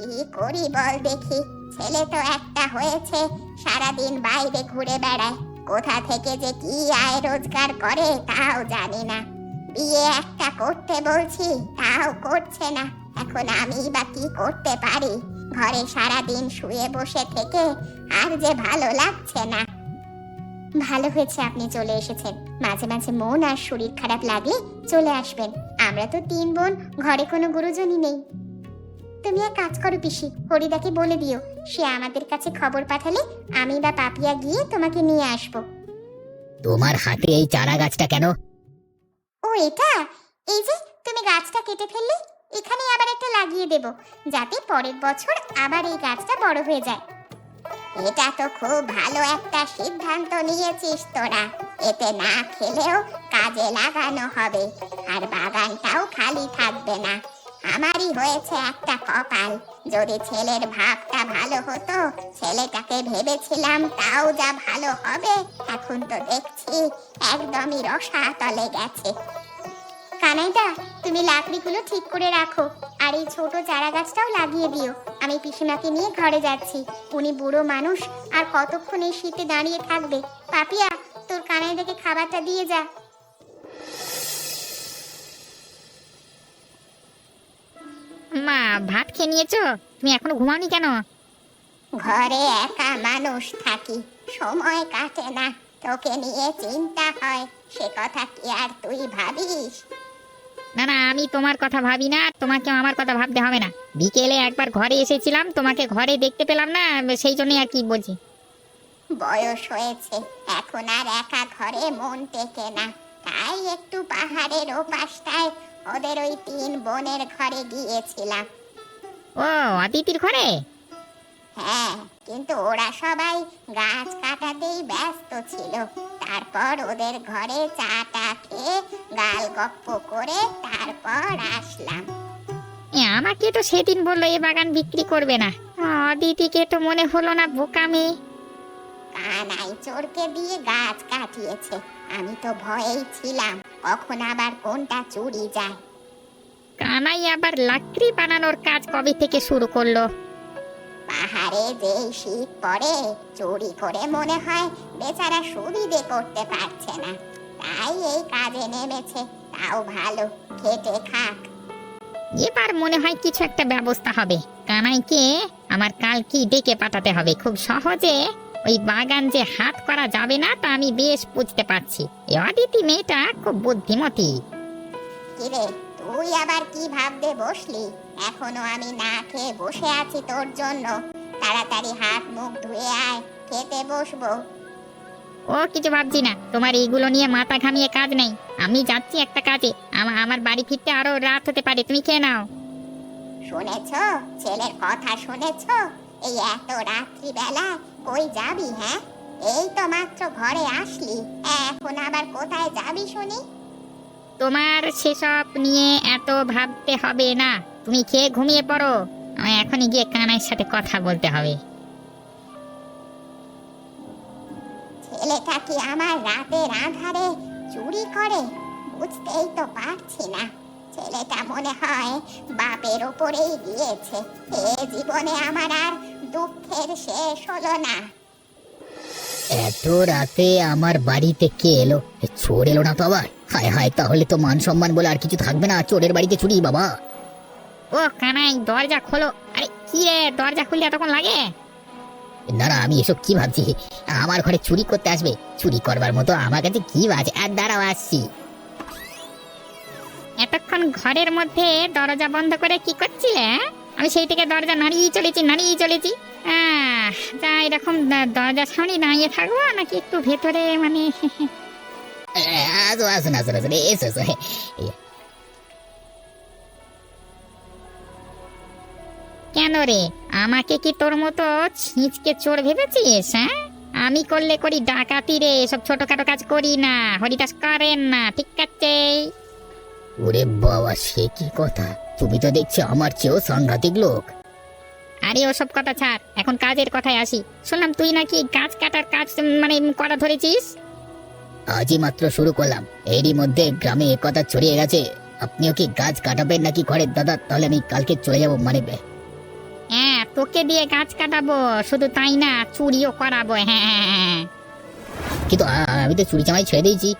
কি করি বল দেখি। ছেলে তো একটা হয়েছে, সারাদিন বাইরে ঘুরে বেড়ায়, কোথা থেকে যে কি আয় রোজগার করে তাও জানি না। বিয়ে একটা করতে বলছি তাও করছে না। এখন আমি বা কি করতে পারি? ঘরে সারাদিন শুয়ে বসে থেকে আর যে ভালো লাগছে না। ভালো হয়েছে আপনি চলে এসেছেন। মাঝে মাঝে মন আর শরীর খারাপ লাগলে চলে আসবেন। আমরা তো 3 বোন, ঘরে কোনো গুরুজনই নেই। তুমি এক কাজ করো পিসি, হরিদাকে বলে দিও, সে আমাদের কাছে খবর পাঠালে আমি বা পাপিয়া গিয়ে তোমাকে নিয়ে আসবো। তোমার হাতে এই চারা গাছটা কেন? ও এটা, এই যে তুমি গাছটা কেটে ফেললে, এখানে আবার একটা লাগিয়ে দেব, যাতে পরের বছর আবার এই গাছটা বড় হয়ে যায়। এটা তো খুব ভালো একটা সিদ্ধান্ত নিয়েছিস তোরা। এতে না খেলেও কাজে লাগানো হবে, আর বাগানটাও খালি থাকবে না। আমারই হয়েছে একটা কপাল, যদি ছেলের ভাবটা ভালো হতো। ছেলেটাকে ভেবেছিলাম তাও যা ভালো হবে, এখন তো দেখছি একদমই রসাতলে গেছে। কানাইদা, তুমি লাকড়িগুলো ঠিক করে রাখো, আর এই ছোট চারা গাছটাও লাগিয়ে দিও। আমি পিসিমাকে নিয়ে ঘরে যাচ্ছি। উনি বুড়ো মানুষ, আর কতক্ষণ এই শীতে দাঁড়িয়ে থাকবে। পাপিয়া, তোর কানাইদাকে খাবারটা দিয়ে যা। মা, ভাত খেয়ে নিয়েছো? তুমি এখনো ঘুমাওনি কেন? ঘরে একা মানুষ থাকি, সময় কাটে না। তোকে নিয়ে চিন্তা হয়, সে কথা কি আর তুই ভাবিস? না না, আমি তোমার কথা ভাবি না, তোমাকে আমার কথা ভাবতে হবে না। বিকেলে একবার ঘরে এসেছিলাম, তোমাকে ঘরে দেখতে পেলাম না, সেই জন্যই আর কি বলছি। বয়স হয়েছে, এখন আর একা ঘরে মন টেকে না। তাই একটু পাহাড়ের ওপাশটায় ওদের ওই 3 বোনের ঘরে গিয়েছিলাম। ও, অদিতির ঘরে? হ্যাঁ, কিন্তু ওরা সবাই গাছ কাটাতেই ব্যস্ত ছিল। তারপর ওদের ঘরে চাটা খেয়ে গাল গপ্প করে তারপর আসলাম। আমাকে তো সেদিন বললো এ বাগান বিক্রি করবে না। অদিতিকে তো মনে হলো না বোকা মেয়ে। কানাই চোরকে দিয়ে গাছ কাটিয়েছে। আমি তো ভয়েই ছিলাম, কখন আবার কোনটা চুরি যায়। কানাই আবার লাকড়ি বানানোর কাজ কবে থেকে শুরু করলো? পাহাড়ে যে শীত পড়ে, চুরি করে মনে হয় বেচারা সুবিধে করতে পারছে না, তাই এই কাজে নেমেছে। তাও ভালো, খেটে খাক। এবার মনে হয় কিছু একটা ব্যবস্থা হবে। কানাইকে আমার কালকে ডেকে পাঠাতে হবে। খুব সহজে ওই বাগান যে হাত করা যাবে না, তা আমি বেশ বুঝতে পারছি। এই অদিতি মেয়েটা খুব বুদ্ধিমতী। কিরে, তুই আবার কি ভাবতে বসলি? এখনো আমি না খেয়ে বসে আছি তোর জন্য। তাড়াতাড়ি হাত মুখ ধুয়ে আয়, খেতে বসবো। ও কিছু ভাবছি না, তোমার এইগুলো নিয়ে মাথা ঘামিয়ে কাজ নেই। আমি যাচ্ছি একটা কাজে, আমার বাড়ি ফিরতে আরো রাত হতে পারে, তুমি খেয়ে নাও। শুনেছো, ছেলের কথা শুনেছো? এই এত রাত্রি বেলা কই যাবি? হ্যাঁ, এই তো মাত্র ঘরে আসলি, এখন আবার কোথায় যাবি শুনি? তোমার সেসব নিয়ে এত ভাবতে হবে না, তুমি খেয়ে ঘুমিয়ে পড়ো। আমার এখনই গিয়ে কানাইয়ের সাথে কথা বলতে হবে। ছেলেটা কি আমার রাতের আঁধারে চুরি করে? বুঝতেই তো পারছি না। ছেলেটা মনে হয় বাপের ওপরেই গিয়েছে। এ জীবনে আমার আর দুঃখের শেষ হলো না। এত রাতে আমার বাড়িতে কে এলো? চোর এলো না তো আবার? হায় হায়, তাহলে তো মান সম্মান বলে আর কিছু থাকবে না। চোরের বাড়িতে চুরি বাবা! ও কানাই, দরজা খোলো। আরে কি রে, দরজা খুলতে এতক্ষণ লাগে? না না, আমি এসব কি ভাবছি? আমার ঘরে চুরি করতে আসবে? চুরি করবার মতো আমার কাছে কি আছে? আর দাঁড়াও, আসছি। এতক্ষণ ঘরের মধ্যে দরজা বন্ধ করে কি করছিলে? আমি সেই থেকে দরজা নাড়িয়ে চলেছি। যা, এরকম দরজার সামনে দাঁড়িয়ে থাকবো নাকি একটু ভেতরে মানে? আসো আসুন আসুন আসুন, এসো এসো। কেন রে, আমাকে কি তোর মতো ছিঁচকে চোর ভেবেছিস? হ্যাঁ, আমি করলে করি ডাকাতি রে, সব ছোটখাটো কাজ করি না। হরিদাস করেন না, ঠিক আছে? ওরে বাবা, সে কি কথা! তুমি তো দেখছি আমার চেয়েও সাংঘাতিক লোক। আরে ওসব কথা ছাড়, এখন কাজের কথায় আসি। শুনলাম তুই নাকি গাছ কাটার কাজ মানে করা ধরেছিস। আজই মাত্র শুরু করলাম, এরই মধ্যে গ্রামে একথা ছড়িয়ে গেছে। আপনিও কি গাছ কাটাবেন নাকি ঘরের দাদা? তাহলে আমি কালকে চলে যাবো, মানে। তোকে দিয়ে গাছ কাটাবো, শুধু তাই না চুরিও করাবো। হ্যাঁ, কিন্তু আমি তো চুরি চামাই ছেড়ে দিয়েছি।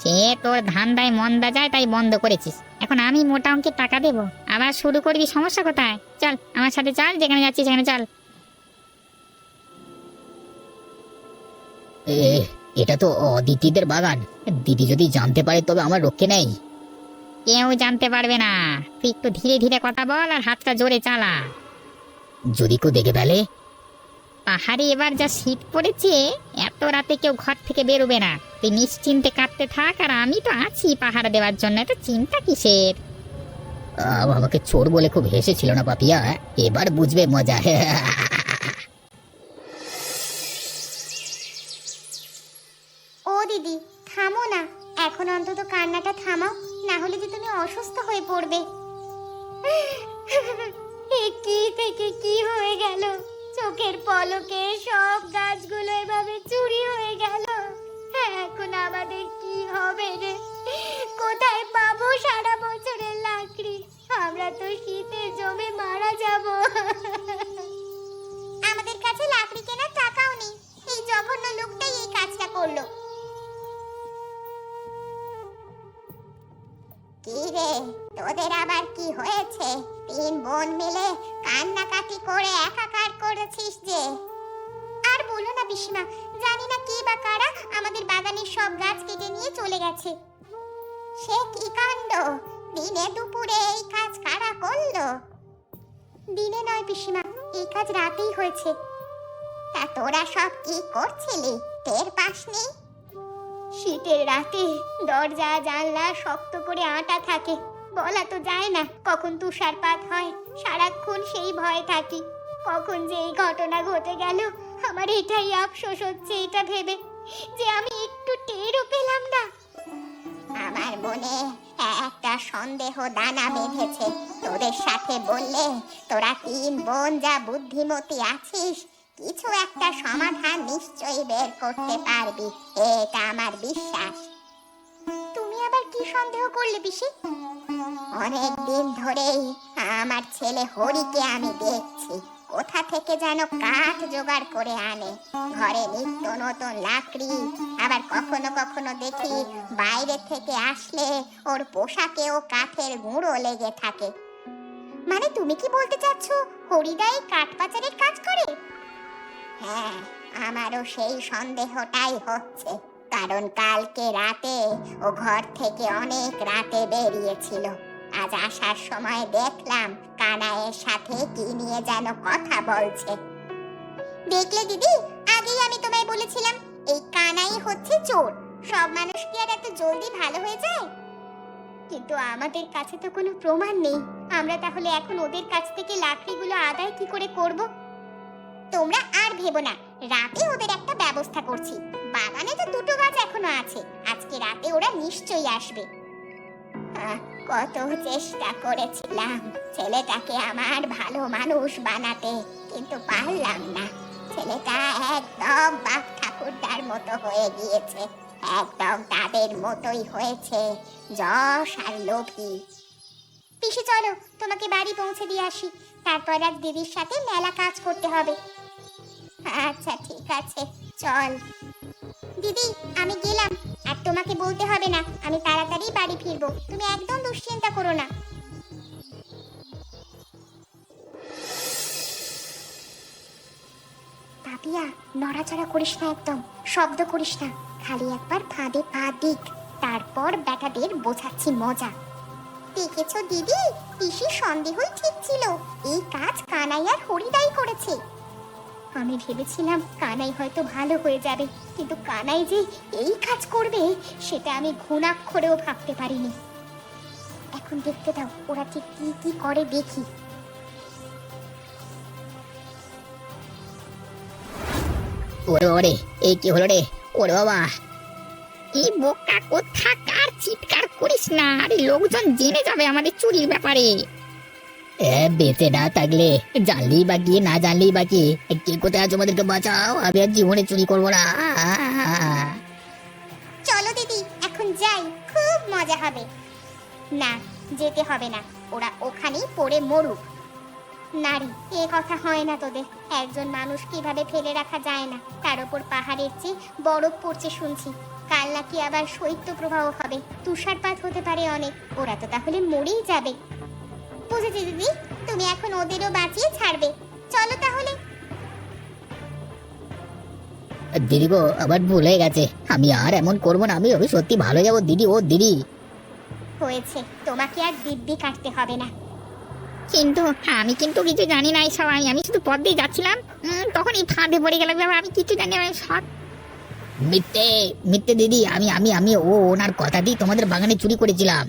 সে তোর ধান্দায় মন্দা যায় তাই বন্ধ করেছিস, এখন আমি মোটা অঙ্কের টাকা দেবো, আবার শুরু করবি, সমস্যা কোথায়? চল আমার সাথে চল, যেখানে যাচ্ছিস সেখানে চল। এটা তো অদিতিদের বাগান, দিদি যদি জানতে পারে তবে আমার রক্ষে নেই। কেউ জানতে পারবে না, তুই একটু ধীরে ধীরে কথা বল আর হাতটা জোরে চালা। যদি কেউ দেখে ফেলে? পাহাড়ে এবার যা শীত পড়েছে, এত রাতে কেউ ঘর থেকে বেরোবে না, তুই নিশ্চিন্তে কাটতে থাক, আর আমি তো আছি পাহারা দেওয়ার জন্য, এত চিন্তা কিসের? আমাকে চোর বলে খুব হেসেছিল না পাপিয়া, এবার বুঝবে মজা। ও দিদি, থামো না, এখন অন্তত কান্নাটা থামাও, না হলে যে তুমি অসুস্থ হয়ে পড়বে। এ কি থেকে কি হয়ে গেল? চোখের পলকে সব গাছগুলো এভাবে চুরি হয়ে গেল। এখন আমাদের কি হবে রে? কোথায় পাবো সারা বছরের লাকড়ি? আমরা তো শীতে জমে মারা যাব। আমাদের কাছে লাকড়ি কেনার টাকাও নেই, এই জঘন্য লোকটাই এই কাজটা করলো। কি রে, তোদের আবার কি হয়েছে? তিন বোন মিলে কান্নাকাটি করে একাকার করেছিস যে। আর বলো না পিসিমা, জানি না কে বা কারা আমাদের বাগানের সব গাছ কেটে নিয়ে চলে গেছে। সে কি কাণ্ড! দিনে দুপুরে এই কাজ কারা করলো? দিনে নয় পিসিমা, এই কাজ রাতেই হয়েছে। তা তোরা সব কি করছিলি, টের পাসনি? শীতের রাতে দরজা জানলা শক্ত করে আঁটা থাকে, বলা তো যায় না কখন তুষারপাত হয়, সারাক্ষণ সেই ভয়ে থাকি। কখন যে এই ঘটনা ঘটে গেল, আমার এটাই আফসোস হচ্ছে এটা ভেবে যে আমি একটু টেরও পেলাম না। আমার মনে একটা সন্দেহ দানা বেঁধেছে, তোদের সাথে বললে তোরা তিন বোন যা বুদ্ধিমতী আছিস, কিছু একটা সমাধান নিশ্চয়ই বের করতে পারবি, এটা আমার বিশ্বাস। তুমি আবার কি সন্দেহ করলে পিসি? অনেক দিন ধরেই আমার ছেলে হরিকে আমি দেখছি কোথা থেকে যেন কাঠ জোগাড় করে আনে, ঘরে নিত্য নতুন লাকড়ি, আবার কখনো কখনো দেখি বাইরে থেকে আসলে ওর পোশাকেও কাঠের গুঁড়ো লেগে থাকে। মানে তুমি কি বলতে চাচ্ছ হরিদাই কাঠ পাচারের কাজ করে? হ্যাঁ, আমারও সেই সন্দেহটাই হচ্ছে, কারণ কালকে রাতে ও ঘর থেকে অনেক রাতে বেরিয়েছিল। আজ আসার সময় দেখলাম কানাইয়ের সাথে কি নিয়ে যেন কথা বলছে। দেখলে দিদি, আগেই আমি তোমায় বলেছিলাম এই কানাই হচ্ছে চোর। সব মানুষ কি আর এত জলদি ভালো হয়ে যায়? কিন্তু আমাদের কাছে তো কোনো প্রমাণ নেই, আমরা তাহলে এখন ওদের কাছ থেকে লাকড়িগুলো আদায় কি করে করব? তোমরা আর ভেবো না, রাতে ওদের একটা ব্যবস্থা করছি। বাগানে তো দুটো গাছ এখনো আছে, আজকে রাতে ওরা নিশ্চয়ই আসবে। কত চেষ্টা করেছিলাম ছেলেটাকে আমার ভালো মানুষ বানাতে, কিন্তু পারলাম না। ছেলেটা একদম বাপ ঠাকুরদার মতো হয়ে গিয়েছে, একদম তাদের মতোই হয়েছে, যশ আর লোভী। পিসি চলো, তোমাকে বাড়ি পৌঁছে দিয়ে আসি, তারপর আজ দিদির সাথে মেলা কাজ করতে হবে। আচ্ছা ঠিক আছে, চল। দিদি আমি গেলাম, আর তোমাকে বলতে হবে না, আমি তাড়াতাড়ি বাড়ি ফিরবো, তুমি একদম দুশ্চিন্তা করো না। পাপিয়া, নড়াচড়া করিস না, একদম শব্দ করিস না, খালি একবার ফাঁদে পা দিক, তারপর বেটাদের বোঝাচ্ছি মজা। দেখেছো দিদি, পিসির সন্দেহই ঠিক ছিল, এই কাজ কানাই আর হরিদাই করেছে। আমি ভেবেছিলাম কানাই হয়তো ভালো হয়ে যাবে, কিন্তু কানাই যে এই কাজ করবে সেটা আমি ঘুণাক্ষরেও ভাবতে পারিনি। এখন দেখতে দাও ওরা ঠিক কি কি করে দেখি। ওরে ওরে, এই কি হলো রে? ওরে বাবা! এই বোকা কোথাকার, চিৎকার করিস না, আরে লোকজন জেনে যাবে আমাদের চুরির ব্যাপারে। বেঁচে না থাকলে জানলেই বা কি, না জানলেই বা কি, কে কোথায় আছো আমাদেরকে বাঁচাও, আমি আর জীবনে চুরি করবো না। চলো দিদি এখন যাই, খুব মজা হবে। না, যেতে হবে না, ওরা ওখানেই পড়ে মরুক। নারী, এ কথা হয় না তোদের। একজন মানুষ কিভাবে ফেলে রাখা যায় না, তার উপর পাহাড়ের চেয়ে বরফ পড়ছে শুনছি। কাল নাকি আবার শৈত্য প্রবাহ হবে, তুষারপাত হতে পারে অনেক। ওরা তো তাহলে মরেই যাবে। বুঝেছি দিদি, তুমি এখন ওদেরও বাঁচিয়ে ছাড়বে। চলো তাহলে। দিদি গো, আবার ভুল হয়ে গেছে। আমি আর এমন করবো না। আমি সত্যি ভালো যাবো দিদি। ও দিদি, হয়েছে, তোমাকে আর দিব্যি কাটতে হবে না। কিন্তু আমি কিন্তু কিছু জানি না এইসব। আমি শুধু পথ দিয়ে যাচ্ছিলাম, তখন এই ফাঁদে পড়ে গেলাম। আমি কিছু জানি না সব। মিথ্যে মিথ্যে দিদি। আমি আমি আমি ওনার কথা দিয়ে তোমাদের বাগানে চুরি করেছিলাম।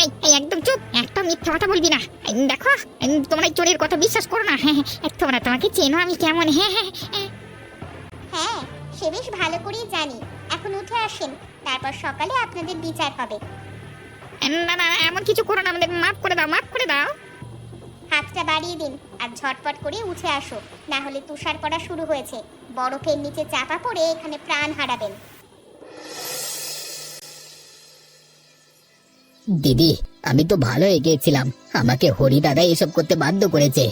এই এই একদম চুপ, একটা মিথ্যা কথা বলবি না। দেখো, তোমরা এই চোরের কথা বিশ্বাস করো না। হ্যাঁ হ্যাঁ, তোমরা তোমাকে চেনো আমি কেমন। হ্যাঁ হ্যাঁ হ্যাঁ। হ্যাঁ, সে বেশ ভালো করেই জানি। এখন উঠে আসেন, তারপর সকালে আপনাদের বিচার হবে। না না, এমন কিছু করো না, আমাদের মাফ করে দাও, মাফ করে দাও। হাতটা বাড়িয়ে দিন আর ঝটপট করে উঠে আসো, না হলে তুষার পড়া শুরু হয়েছে। বরফের নিচে চাপা পড়ে এখানে প্রাণ হারাবেন। দিদি, আমি তো ভালো এগিয়েছিলাম। আমাকে হরি দাদা এসব করতে বাধ্য করেছে।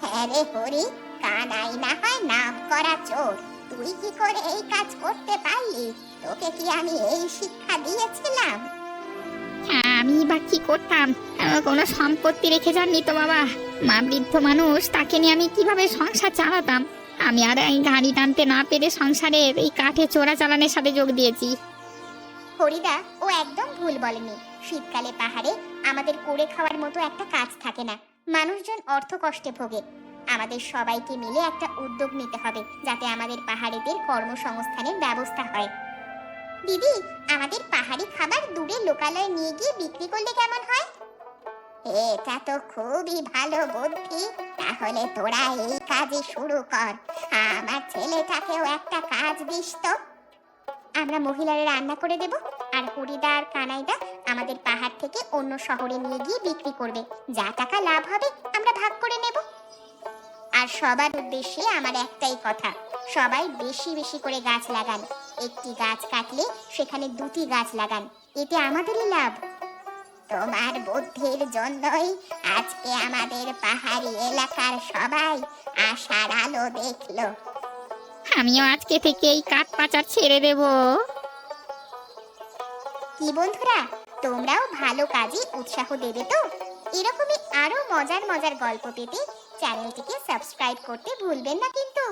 হ্যাঁ রে হরি, কানাই না হয় নাম করা চোর, তুই কি করে এই কাজ করতে পারলি? তোকে কি আমি এই শিক্ষা দিয়েছিলাম? আমি বা কি করতাম? আমার কোনো সম্পত্তি রেখে যাননি তো বাবা। মা বৃদ্ধ মানুষ, তাকে নিয়ে আমি কিভাবে সংসার চালাতাম? আমি আর এই গাড়ি টানতে না পেরে সংসারের এই কাঠে চোরা চালানের সাথে যোগ দিয়েছি। হরিদা, ও একদম ভুল বলেনি। শীতকালে পাহাড়ে আমাদের করে খাওয়ার মতো একটা কাজ থাকে না। মানুষজন অর্থ কষ্টে ভোগে। আমাদের সবাইকে মিলে একটা উদ্যোগ নিতে হবে, যাতে আমাদের পাহাড়িদের কর্মসংস্থানের ব্যবস্থা হয়। দিদি, আমাদের পাহাড়ি খাবার দূরে লোকালয়ে নিয়ে গিয়ে বিক্রি করলে কেমন হয়? এটা তো খুবই ভালো বুদ্ধি। তাহলে তোরা এই কাজে শুরু কর। আমার ছেলেটাকেও একটা কাজ দিস তো। আমরা মহিলারা রান্না করে দেব, আর হরিদা আর কানাইদা আমাদের পাহাড় থেকে অন্য শহরে নিয়ে গিয়ে বিক্রি করবে। যা টাকা লাভ হবে আমরা ভাগ করে নেব। আর সবার উদ্দেশ্যে আমার একটাই কথা, সবাই বেশি বেশি করে গাছ লাগান। একটি গাছ কাটলে সেখানে দুটি গাছ লাগান, এতে আমাদেরই লাভ। তোমার বুদ্ধির জন্যই আজকে আমাদের পাহাড়ি এলাকার সবাই আশার আলো দেখলো। আমিও আজকে থেকে এই কাঠ পাচার ছেড়ে দেব। কি বন্ধুরা, তোমরাও ভালো কাজে উৎসাহ দেবে তো? এরকমই আরো মজার মজার গল্প পেতে চ্যানেলটিকে সাবস্ক্রাইব করতে ভুলবেন না কিন্তু।